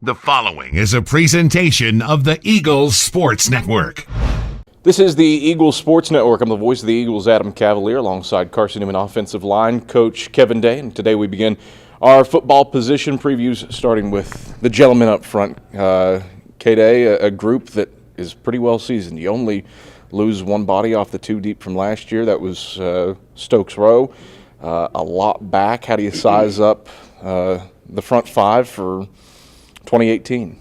The following is a presentation of the Eagles Sports Network. This is the Eagles Sports Network. I'm the voice of the Eagles, Adam Cavalier, alongside Carson-Newman offensive line coach Kevin Day. And today we begin our football position previews, starting with the gentleman up front. K-Day, a group that is pretty well seasoned. You only lose one body off the two deep from last year. That was Stokes Rowe. A lot back. How do you size up the front five for 2018?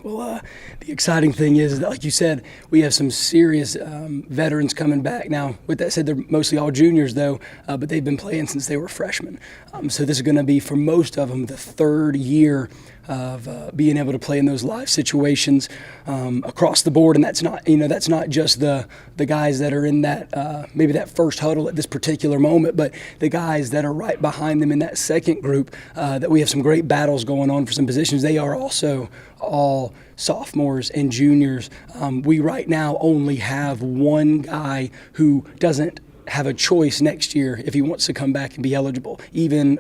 Well, the exciting thing is that, like you said, we have some serious veterans coming back. Now, with that said, they're mostly all juniors, though, but they've been playing since they were freshmen. So this is going to be, for most of them, the third year of being able to play in those live situations across the board. And that's not just the guys that are in that maybe that first huddle at this particular moment, but the guys that are right behind them in that second group, that we have some great battles going on for some positions. They are also all sophomores and juniors. We right now only have one guy who doesn't have a choice next year if he wants to come back and be eligible. Even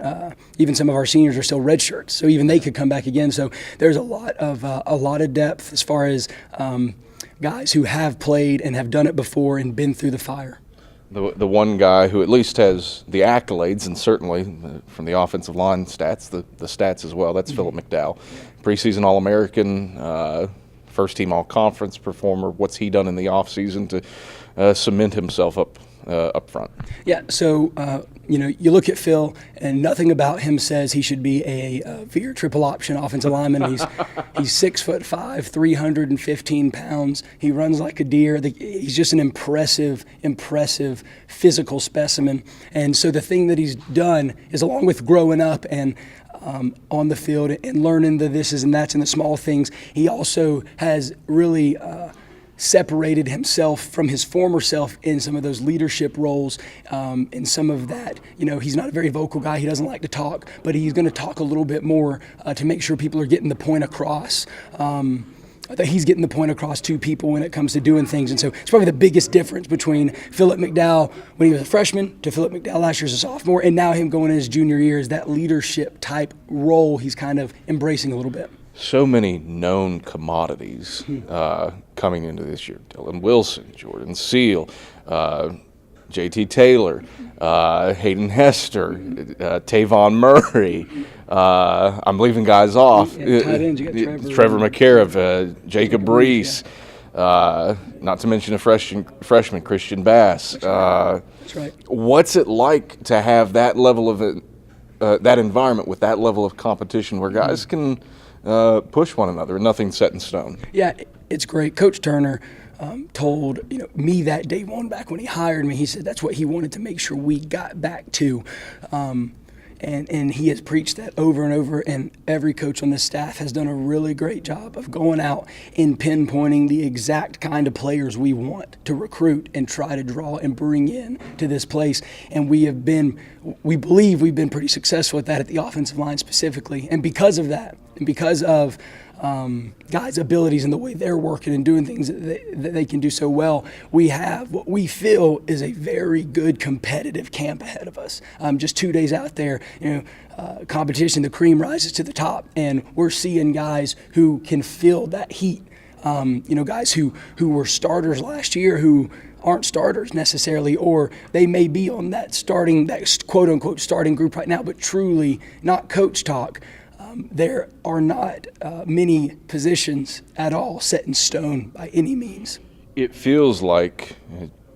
some of our seniors are still red shirts, so even they could come back again. So there's a lot of depth as far as guys who have played and have done it before and been through the fire. The one guy who at least has the accolades, and certainly from the offensive line stats, the stats as well, that's Philip McDowell. Preseason All-American, first-team All-Conference performer. What's he done in the offseason to cement himself up front? Yeah, so, you look at Phil, and nothing about him says he should be a Veer triple option offensive lineman. He's 6'5", 315 pounds. He runs like a deer. He's just an impressive physical specimen. And so the thing that he's done is, along with growing up and on the field and learning the thises and that's and the small things, he also has really separated himself from his former self in some of those leadership roles, in some of that. He's not a very vocal guy. He doesn't like to talk, but he's going to talk a little bit more to make sure people are getting the point across. That he's getting the point across to people when it comes to doing things. And so it's probably the biggest difference between Philip McDowell when he was a freshman to Philip McDowell last year as a sophomore, and now him going in his junior year, is that leadership type role he's kind of embracing a little bit. So many known commodities coming into this year. Dylan Wilson, Jordan Seal, J.T. Taylor, Hayden Hester, Tavon Murray. I'm leaving guys off. Tight ends, you got Trevor McCarriff, Jacob Reese, not to mention a freshman Christian Bass. That's right. What's it like to have that level of that environment with that level of competition where guys can push one another and nothing's set in stone? Yeah, it's great. Coach Turner told me that day one back when he hired me. He said that's what he wanted to make sure we got back to, and he has preached that over and over. And every coach on this staff has done a really great job of going out and pinpointing the exact kind of players we want to recruit and try to draw and bring in to this place. And we believe we've been pretty successful at that at the offensive line specifically. And because of that, and because of guys' abilities and the way they're working and doing things that they can do so well, we have what we feel is a very good competitive camp ahead of us. Just 2 days out there, competition, the cream rises to the top, and we're seeing guys who can feel that heat. Guys who were starters last year who aren't starters necessarily, or they may be on that quote-unquote starting group right now, but truly not coach talk. There are not many positions at all set in stone by any means. It feels like,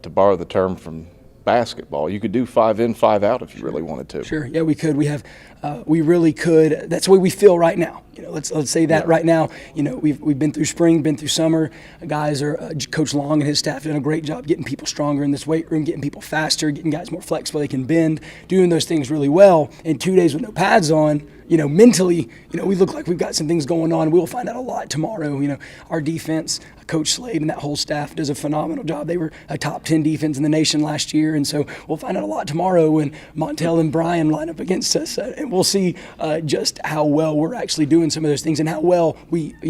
to borrow the term from basketball, you could do 5 in, 5 out if you really wanted to. Sure, yeah, we could. We really could. That's the way we feel right now. Let's say that right now. We've been through spring, been through summer. Guys Coach Long and his staff done a great job getting people stronger in this weight room, getting people faster, getting guys more flexible. They can bend, doing those things really well. In 2 days with no pads on, mentally, we look like we've got some things going on. We'll find out a lot tomorrow. Our defense, Coach Slade and that whole staff does a phenomenal job. They were a top 10 defense in the nation last year, and so we'll find out a lot tomorrow when Montel and Brian line up against us, and we'll see just how well we're actually doing some of those things and how well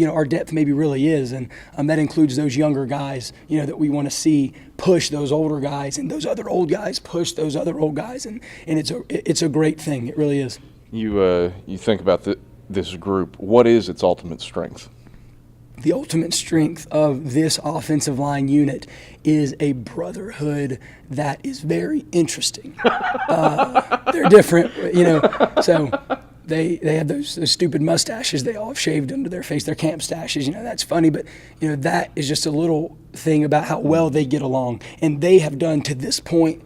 our depth maybe really is, and that includes those younger guys, that we want to see push those older guys, and those other old guys push those other old guys, and it's a great thing. It really is. You think about this group, what is its ultimate strength? The ultimate strength of this offensive line unit is a brotherhood that is very interesting. They're different, so they have those stupid mustaches they all have shaved under their face, their camp stashes, that's funny, but that is just a little thing about how well they get along. And they have done to this point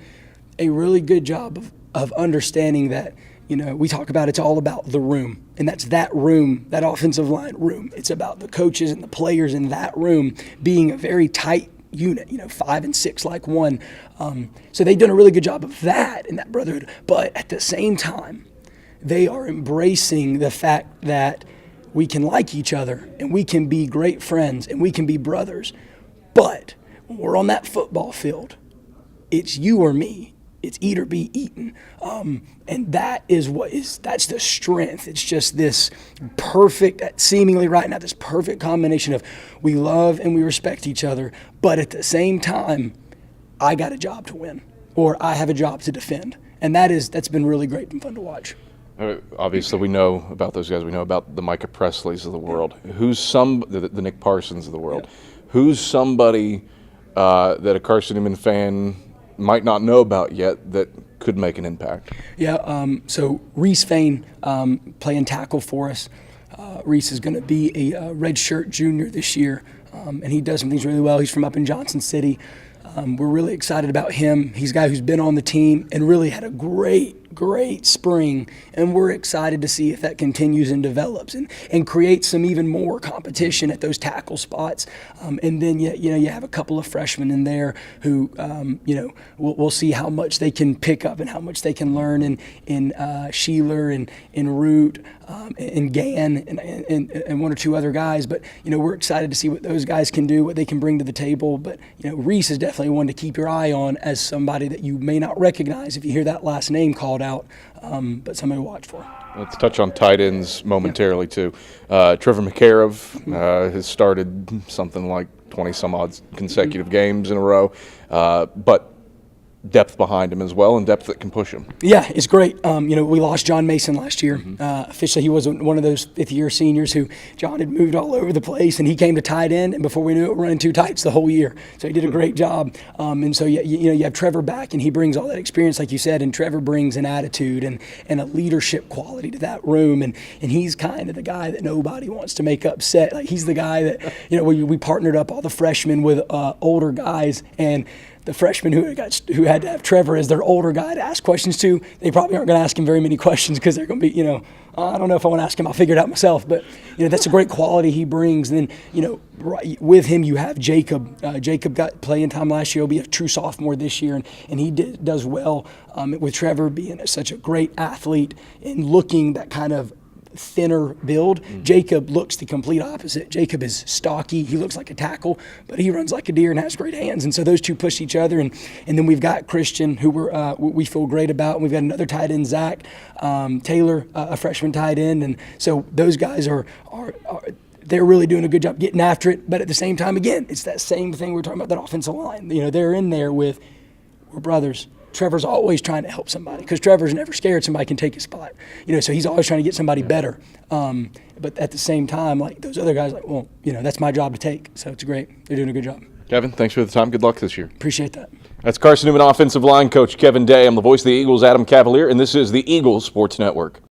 a really good job of understanding that we talk about it's all about the room, and that's that room, that offensive line room. It's about the coaches and the players in that room being a very tight unit, 5 and 6 like one. So they've done a really good job of that in that brotherhood. But at the same time, they are embracing the fact that we can like each other and we can be great friends and we can be brothers. But when we're on that football field, it's you or me. It's eat or be eaten. And that's the strength. It's just this perfect, seemingly right now, this perfect combination of we love and we respect each other, but at the same time, I got a job to win or I have a job to defend. And that's been really great and fun to watch. Obviously, we know about those guys. We know about the Micah Presleys of the world. Who's the Nick Parsons of the world? Yeah. Who's somebody that a Carson-Newman fan might not know about yet that could make an impact? Yeah, so Reese Fain playing tackle for us. Reese is going to be a redshirt junior this year, and he does some things really well. He's from up in Johnson City. We're really excited about him. He's a guy who's been on the team and really had a great spring, and we're excited to see if that continues and develops and creates some even more competition at those tackle spots. And then you have a couple of freshmen in there who we'll see how much they can pick up and how much they can learn in Sheeler and in Root and Gann and one or two other guys. But we're excited to see what those guys can do, what they can bring to the table. But Reese is definitely one to keep your eye on as somebody that you may not recognize if you hear that last name called out, but somebody to watch for. Let's touch on tight ends momentarily too. Trevor McCarriv has started something like 20-some-odd consecutive games in a row, but depth behind him as well, and depth that can push him. Yeah, it's great. We lost John Mason last year. Officially, he was one of those fifth-year seniors who John had moved all over the place, and he came to tight end, and before we knew it, running two tights the whole year. So he did a great job. And so you have Trevor back, and he brings all that experience, like you said, and Trevor brings an attitude and a leadership quality to that room, and he's kind of the guy that nobody wants to make upset. Like he's the guy that we partnered up all the freshmen with older guys, and the freshmen who had to have Trevor as their older guy to ask questions to, they probably aren't going to ask him very many questions because they're going to be, I don't know if I want to ask him. I'll figure it out myself. But that's a great quality he brings. And then with him you have Jacob. Jacob got playing time last year. He'll be a true sophomore this year, and he does well with Trevor being such a great athlete and looking that kind of thinner build. Jacob looks the complete opposite. Jacob is stocky. He looks like a tackle, but he runs like a deer and has great hands. And so those two push each other. And then we've got Christian, who we feel great about. And we've got another tight end, Zach Taylor, a freshman tight end. And so those guys are they're really doing a good job getting after it. But at the same time, again, it's that same thing we're talking about, that offensive line. They're in there with, we're brothers. Trevor's always trying to help somebody because Trevor's never scared somebody can take his spot. So he's always trying to get somebody better. But at the same time, like those other guys, that's my job to take. So it's great. They're doing a good job. Kevin, thanks for the time. Good luck this year. Appreciate that. That's Carson-Newman offensive line coach Kevin Day. I'm the voice of the Eagles, Adam Cavalier, and this is the Eagles Sports Network.